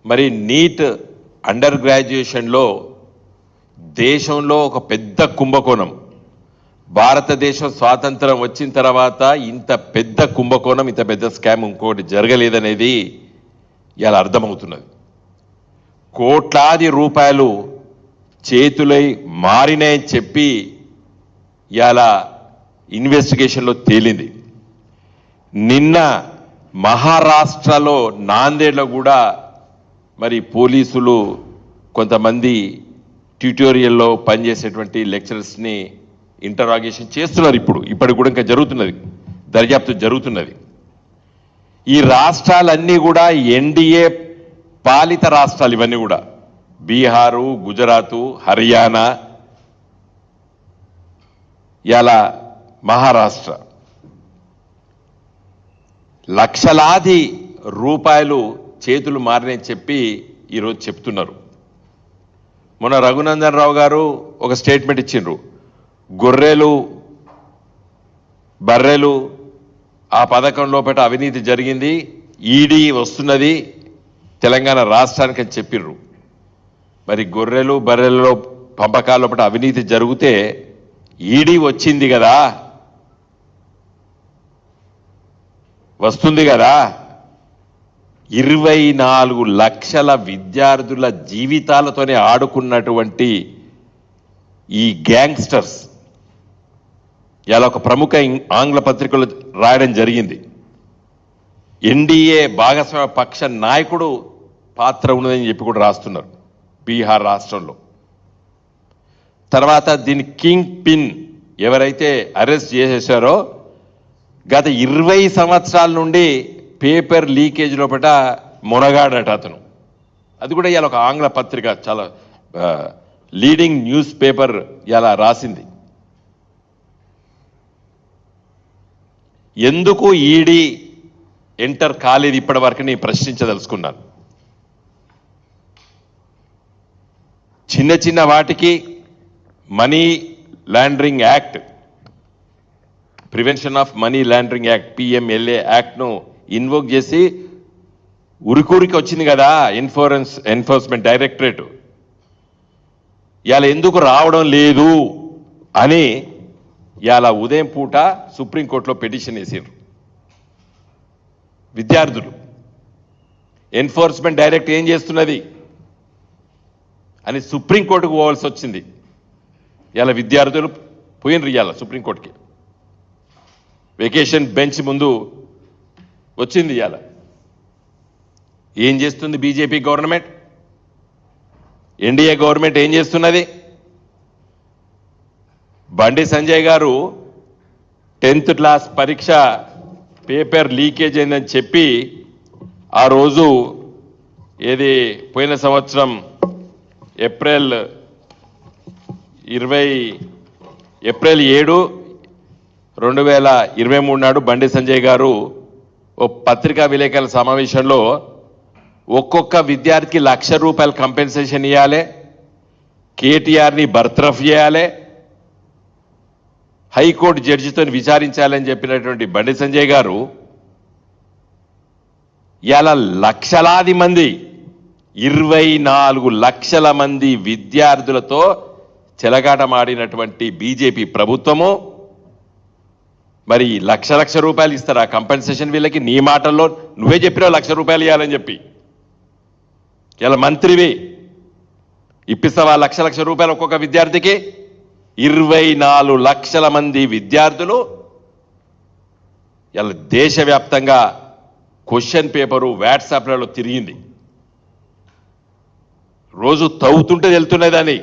మరి neat under గ్రాడ్యుయేషన్లో దేశంలో ఒక పెద్ద కుంభకోణం. భారతదేశం స్వాతంత్రం వచ్చిన తర్వాత ఇంత పెద్ద కుంభకోణం, ఇంత పెద్ద స్కామ్ ఇంకోటి జరగలేదనేది ఇలా అర్థమవుతున్నది. కోట్లాది రూపాయలు చేతులై మారినాయని చెప్పి ఇలా ఇన్వెస్టిగేషన్లో తేలింది. నిన్న మహారాష్ట్రలో నాందేడ్లో కూడా మరి పోలీసులు కొంతమంది ట్యూటోరియల్లో పనిచేసేటువంటి లెక్చరర్స్ని ఇంటరాగేషన్ చేస్తున్నారు. ఇప్పటికి కూడా ఇంకా జరుగుతున్నది, దర్యాప్తు జరుగుతున్నది. ఈ రాష్ట్రాలన్నీ కూడా ఎన్డీఏ పాలిత రాష్ట్రాలు, ఇవన్నీ కూడా బీహారు, గుజరాతు, హర్యానా, ఇలా మహారాష్ట్ర. లక్షలాది రూపాయలు చేతులు మారినని చెప్పి ఈరోజు చెప్తున్నారు. మొన్న రఘునందన్ రావు గారు ఒక స్టేట్మెంట్ ఇచ్చిండ్రు. గొర్రెలు బర్రెలు ఆ పథకం లోపల అవినీతి జరిగింది, ఈడీ వస్తున్నది తెలంగాణ రాష్ట్రానికి అని చెప్పిర్రు. మరి గొర్రెలు బర్రెలలో పంపకాల లోపల అవినీతి జరిగితే ఈడీ వచ్చింది కదా, వస్తుంది కదా. 24 లక్షల విద్యార్థుల జీవితాలతోనే ఆడుకున్నటువంటి ఈ గ్యాంగ్స్టర్స్ ఇలా ఒక ప్రముఖ ఆంగ్ల పత్రికలు రాయడం జరిగింది. ఎన్డీఏ భాగస్వామ్య పక్ష నాయకుడు పాత్ర ఉన్నదని చెప్పి కూడా రాస్తున్నారు బీహార్ రాష్ట్రంలో. తర్వాత దీని కింగ్ పిన్ ఎవరైతే అరెస్ట్ చేసేసారో గత 20 సంవత్సరాల నుండి పేపర్ లీకేజ్ లోపల మొనగాడట అతను. అది కూడా ఇలా ఒక ఆంగ్ల పత్రిక, చాలా లీడింగ్ న్యూస్ పేపర్ ఇలా రాసింది. ఎందుకు ఈడీ ఎంటర్ కాలేదు ఇప్పటి వరకు నేను ప్రశ్నించదలుచుకున్నాను. చిన్న చిన్న వాటికి money laundering act, prevention of money laundering act PMLA యాక్ట్ను ఇన్వోక్ చేసి ఉరికూరికి వచ్చింది కదా ఎన్ఫోర్స్మెంట్ డైరెక్టరేట్. ఇవాళ ఎందుకు రావడం లేదు అని ఇవాళ ఉదయం పూట సుప్రీంకోర్టులో పిటిషన్ వేసారు విద్యార్థులు. ఎన్ఫోర్స్మెంట్ డైరెక్ట్ ఏం చేస్తున్నది అని సుప్రీంకోర్టుకు పోవాల్సి వచ్చింది. ఇవాళ విద్యార్థులు పోయినరు ఇవాళ సుప్రీంకోర్టుకి. వెకేషన్ బెంచ్ ముందు వచ్చింది. ఇవాళ ఏం చేస్తుంది బీజేపీ గవర్నమెంట్, ఎన్డీఏ గవర్నమెంట్ ఏం చేస్తున్నది? బండి సంజయ్ గారు 10th క్లాస్ పరీక్ష పేపర్ లీకేజ్ అయిందని చెప్పి ఆ రోజు ఏది పోయిన సంవత్సరం ఏప్రిల్ 7, 2023 నాడు బండి సంజయ్ గారు ఓ పత్రికా విలేకరుల సమావేశంలో ఒక్కొక్క విద్యార్థికి ₹1,00,000 కంపెన్సేషన్ ఇవ్వాలి, కేటీఆర్ని బర్తరఫ్ చేయాలి, హైకోర్టు జడ్జితో విచారించాలని చెప్పినటువంటి బండి సంజయ్ గారు ఇలా లక్షలాది మంది 24 లక్షల మంది విద్యార్థులతో చెలగాటమాడినటువంటి బీజేపీ ప్రభుత్వము మరి లక్ష రూపాయలు ఇస్తారా కంపెన్సేషన్ వీళ్ళకి? నీ మాటల్లో నువ్వే చెప్పినావు ₹1,00,000 ఇవ్వాలని చెప్పి. ఇలా మంత్రివి ఇప్పిస్తావా లక్ష రూపాయలు ఒక్కొక్క విద్యార్థికి? 24 లక్షల మంది విద్యార్థులు ఇలా దేశవ్యాప్తంగా క్వశ్చన్ పేపరు వాట్సాప్లలో తిరిగింది. రోజు తవ్వుతుంటే వెళ్తున్నదని